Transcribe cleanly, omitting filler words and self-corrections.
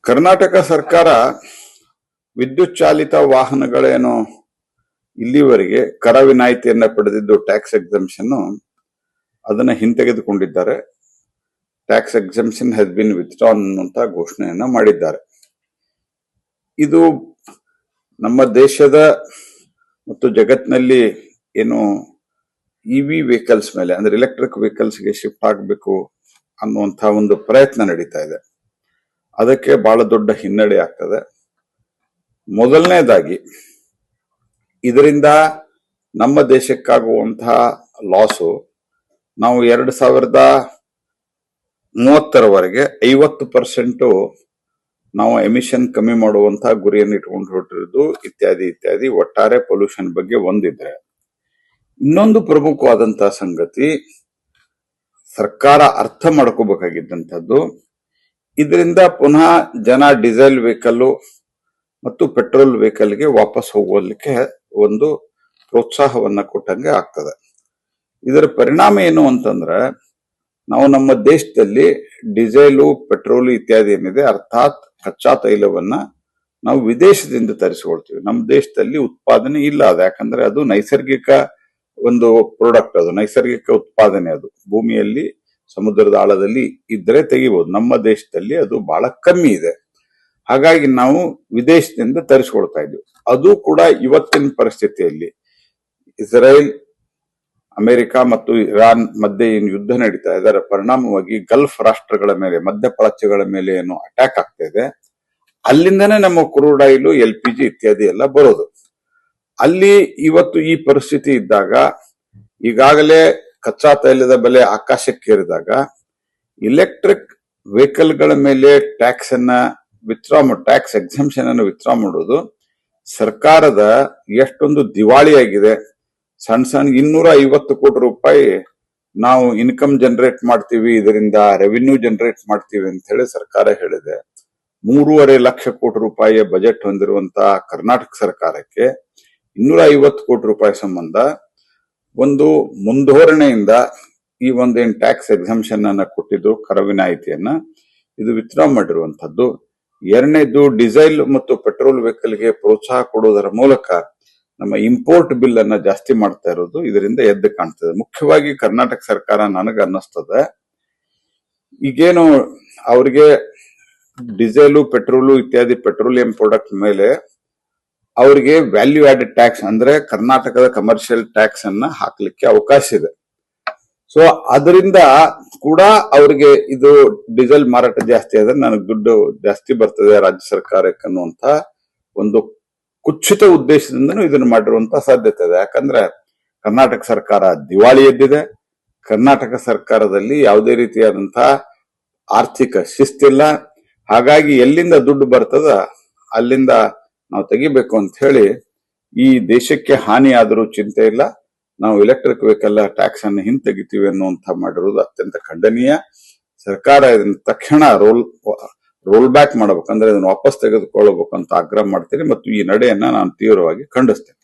ಕರ್ನಾಟಕ ಸರ್ಕಾರ ವಿದ್ಯುತ್ ಚಾಲಿತ ವಾಹನಗಳೇನು ಇಲ್ಲಿವರೆಗೆ ಕರ ವಿನಾಯಿತಿಯನ್ನ ಪಡೆದಿದ್ದು ಟ್ಯಾಕ್ಸ್ ಎಕ್ಸಂಪ್ಷನ್ ಅದನ್ನ ಹಿಂತೆಗೆದುಕೊಂಡಿದ್ದಾರೆ. Tax exemption has been withdrawn ಅನ್ನುವಂತ ಘೋಷಣೆಯನ್ನ ಮಾಡಿದ್ದಾರೆ. ಇದು ನಮ್ಮ ದೇಶದ ಮತ್ತು ಜಗತ್ತಿನಲ್ಲಿ ಏನು ಇವಿ ವೆಹಿಕಲ್ಸ್ ಮೇಲೆ ಅಂದ್ರೆ ಎಲೆಕ್ಟ್ರಿಕ್ ವೆಹಿಕಲ್ಸ್ ಗೆ ಶಿಫ್ಟ್ ಆಗಬೇಕು ಅನ್ನುವಂತ ಒಂದು ಪ್ರಯತ್ನ ನಡೀತಾ ಇದೆ. ಅದಕ್ಕೆ ಬಹಳ ದೊಡ್ಡ ಹಿನ್ನಡೆ ಆಗ್ತದೆ. ಮೊದಲನೇದಾಗಿ ಇದರಿಂದ ನಮ್ಮ ದೇಶಕ್ಕಾಗುವಂತಹ ಲಾಸು ನಾವು 2030ರವರೆಗೆ 50% ನಾವು ಎಮಿಷನ್ ಕಮ್ಮಿ ಮಾಡುವಂತಹ ಗುರಿಯನ್ನು ಇಟ್ಕೊಂಡು ಹೊರಟಿರೋದು ಇತ್ಯಾದಿ ಇತ್ಯಾದಿ ಒಟ್ಟಾರೆ ಪೊಲ್ಯೂಷನ್ ಬಗ್ಗೆ ಒಂದಿದ್ರೆ, ಇನ್ನೊಂದು ಪ್ರಮುಖವಾದಂತಹ ಸಂಗತಿ ಸರ್ಕಾರ ಅರ್ಥ ಮಾಡ್ಕೋಬೇಕಾಗಿದ್ದಂಥದ್ದು, ಇದರಿಂದ ಪುನಃ ಜನ ಡೀಸೆಲ್ ವೆಹಿಕಲ್ ಮತ್ತು ಪೆಟ್ರೋಲ್ ವೆಹಿಕಲ್ಗೆ ವಾಪಸ್ ಹೋಗೋದಕ್ಕೆ ಒಂದು ಪ್ರೋತ್ಸಾಹವನ್ನ ಕೊಟ್ಟಂಗೆ ಆಗ್ತದೆ. ಇದರ ಪರಿಣಾಮ ಏನು ಅಂತಂದ್ರೆ, ನಾವು ನಮ್ಮ ದೇಶದಲ್ಲಿ ಡೀಸೆಲು ಪೆಟ್ರೋಲ್ ಇತ್ಯಾದಿ ಏನಿದೆ ಅರ್ಥಾತ್ ಕಚ್ಚಾ ತೈಲವನ್ನ ನಾವು ವಿದೇಶದಿಂದ ತರಿಸಿಕೊಳ್ತೀವಿ. ನಮ್ಮ ದೇಶದಲ್ಲಿ ಉತ್ಪಾದನೆ ಇಲ್ಲ ಅದು, ಯಾಕಂದ್ರೆ ಅದು ನೈಸರ್ಗಿಕ ಒಂದು ಪ್ರಾಡಕ್ಟ್, ಅದು ನೈಸರ್ಗಿಕ ಉತ್ಪಾದನೆ, ಅದು ಭೂಮಿಯಲ್ಲಿ ಸಮುದ್ರದ ಆಳದಲ್ಲಿ ಇದ್ರೆ ತೆಗಿಬಹುದು. ನಮ್ಮ ದೇಶದಲ್ಲಿ ಅದು ಬಹಳ ಕಮ್ಮಿ ಇದೆ, ಹಾಗಾಗಿ ನಾವು ವಿದೇಶದಿಂದ ತರಿಸ್ಕೊಳ್ತಾ ಇದ್ವಿ. ಅದು ಕೂಡ ಇವತ್ತಿನ ಪರಿಸ್ಥಿತಿಯಲ್ಲಿ ಇಸ್ರೇಲ್, ಅಮೆರಿಕ ಮತ್ತು ಇರಾನ್ ಮಧ್ಯೆ ಏನು ಯುದ್ಧ ನಡೀತಾ ಇದೆ ಅದರ ಪರಿಣಾಮವಾಗಿ ಗಲ್ಫ್ ರಾಷ್ಟ್ರಗಳ ಮೇಲೆ, ಮಧ್ಯಪ್ರಾಚ್ಯಗಳ ಮೇಲೆ ಏನು ಅಟ್ಯಾಕ್ ಆಗ್ತಾ ಇದೆ, ಅಲ್ಲಿಂದನೇ ನಮ್ಮ ಕ್ರೂಡ್ ಆಯಿಲ್, LPG ಇತ್ಯಾದಿ ಎಲ್ಲ ಬರೋದು. ಅಲ್ಲಿ ಇವತ್ತು ಈ ಪರಿಸ್ಥಿತಿ ಇದ್ದಾಗ, ಈಗಾಗಲೇ ಕಚ್ಚಾ ತೈಲದ ಬೆಲೆ ಆಕಾಶಕ್ಕೇರಿದಾಗ ಇಲೆಕ್ಟ್ರಿಕ್ ವೆಹಿಕಲ್ಗಳ ಮೇಲೆ ಟ್ಯಾಕ್ಸ್ ಎಕ್ಸಂಪ್ಷನ್ ಅನ್ನು ವಿತ್ಡ್ರಾ ಮಾಡೋದು ಸರ್ಕಾರದ ಎಷ್ಟೊಂದು ದಿವಾಳಿಯಾಗಿದೆ. ಸಣ್ಣ 250 ಕೋಟಿ ರೂಪಾಯಿ ನಾವು ಇನ್ಕಮ್ ಜನರೇಟ್ ಮಾಡ್ತೀವಿ, ಇದರಿಂದ ರೆವಿನ್ಯೂ ಜನರೇಟ್ ಮಾಡ್ತೀವಿ ಅಂತ ಹೇಳಿ ಸರ್ಕಾರ ಹೇಳಿದೆ. 3.5 ಲಕ್ಷ ಕೋಟಿ ರೂಪಾಯಿಯ ಬಜೆಟ್ ಹೊಂದಿರುವಂತಹ ಕರ್ನಾಟಕ ಸರ್ಕಾರಕ್ಕೆ 250 ಕೋಟಿ ರೂಪಾಯಿ ಸಂಬಂಧ ಒಂದು ಮುಂಧೋರಣೆಯಿಂದ ಈ ಒಂದೇನು ಟ್ಯಾಕ್ಸ್ ಎಕ್ಸಂಪ್ಷನ್ ಅನ್ನ ಕೊಟ್ಟಿದ್ದು, ಕರ ವಿನಾಯಿತಿಯನ್ನ ಇದು ವಿತ್ಡ್ರಾ ಮಾಡಿರುವಂತದ್ದು. ಎರಡನೇದು, ಡೀಸೆಲ್ ಮತ್ತು ಪೆಟ್ರೋಲ್ ವೆಹಿಕಲ್ಗೆ ಪ್ರೋತ್ಸಾಹ ಕೊಡುವುದರ ಮೂಲಕ ನಮ್ಮ ಇಂಪೋರ್ಟ್ ಬಿಲ್ ಅನ್ನ ಜಾಸ್ತಿ ಮಾಡ್ತಾ ಇರೋದು ಇದರಿಂದ ಎದ್ದು ಕಾಣ್ತದೆ. ಮುಖ್ಯವಾಗಿ ಕರ್ನಾಟಕ ಸರ್ಕಾರ ನನಗೆ ಅನ್ನಿಸ್ತದೆ, ಈಗೇನು ಅವ್ರಿಗೆ ಡೀಸೆಲು ಪೆಟ್ರೋಲು ಇತ್ಯಾದಿ ಪೆಟ್ರೋಲಿಯಂ ಪ್ರಾಡಕ್ಟ್ ಮೇಲೆ ಅವರಿಗೆ ವ್ಯಾಲ್ಯೂ ಆಡೆಡ್ ಟ್ಯಾಕ್ಸ್ ಅಂದ್ರೆ ಕರ್ನಾಟಕದ ಕಮರ್ಷಿಯಲ್ ಟ್ಯಾಕ್ಸ್ ಅನ್ನ ಹಾಕ್ಲಿಕ್ಕೆ ಅವಕಾಶ ಇದೆ. ಸೊ ಅದರಿಂದ ಕೂಡ ಅವ್ರಿಗೆ ಇದು ಡೀಸೆಲ್ ಮಾರಾಟ ಜಾಸ್ತಿ ಆದ್ರೆ ನನಗೆ ದುಡ್ಡು ಜಾಸ್ತಿ ಬರ್ತದೆ ರಾಜ್ಯ ಸರ್ಕಾರಕ್ಕೆ ಅನ್ನುವಂತ ಒಂದು ಕುಚ್ಚಿತ ಉದ್ದೇಶದಿಂದನೂ ಇದನ್ನು ಮಾಡಿರುವಂತ ಸಾಧ್ಯತೆ ಇದೆ. ಯಾಕಂದ್ರೆ ಕರ್ನಾಟಕ ಸರ್ಕಾರ ದಿವಾಳಿ ಎದ್ದಿದೆ. ಕರ್ನಾಟಕ ಸರ್ಕಾರದಲ್ಲಿ ಯಾವುದೇ ರೀತಿಯಾದಂತಹ ಆರ್ಥಿಕ ಶಿಸ್ತಿಲ್ಲ. ಹಾಗಾಗಿ ಎಲ್ಲಿಂದ ದುಡ್ಡು ಬರ್ತದ ಅಲ್ಲಿಂದ ನಾವು ತೆಗಿಬೇಕು ಅಂತ ಹೇಳಿ ಈ ದೇಶಕ್ಕೆ ಹಾನಿ ಆದರೂ ಚಿಂತೆ ಇಲ್ಲ, ನಾವು ಎಲೆಕ್ಟ್ರಿಕ್ ವೆಹಿಕಲ್ ಟ್ಯಾಕ್ಸ್ ಅನ್ನು ಹಿಂತೆಗಿತೀವಿ ಅನ್ನುವಂತ ಮಾಡಿರುವುದು ಅತ್ಯಂತ ಖಂಡನೀಯ. ಸರ್ಕಾರ ಇದನ್ನ ತಕ್ಷಣ ರೋಲ್ ಬ್ಯಾಕ್ ಮಾಡಬೇಕು, ಅಂದ್ರೆ ಇದನ್ನು ವಾಪಸ್ ತೆಗೆದುಕೊಳ್ಳಬೇಕು ಅಂತ ಆಗ್ರಹ ಮಾಡ್ತೀನಿ ಮತ್ತು ಈ ನಡೆಯನ್ನ ನಾನು ತೀವ್ರವಾಗಿ ಖಂಡಿಸ್ತೇನೆ.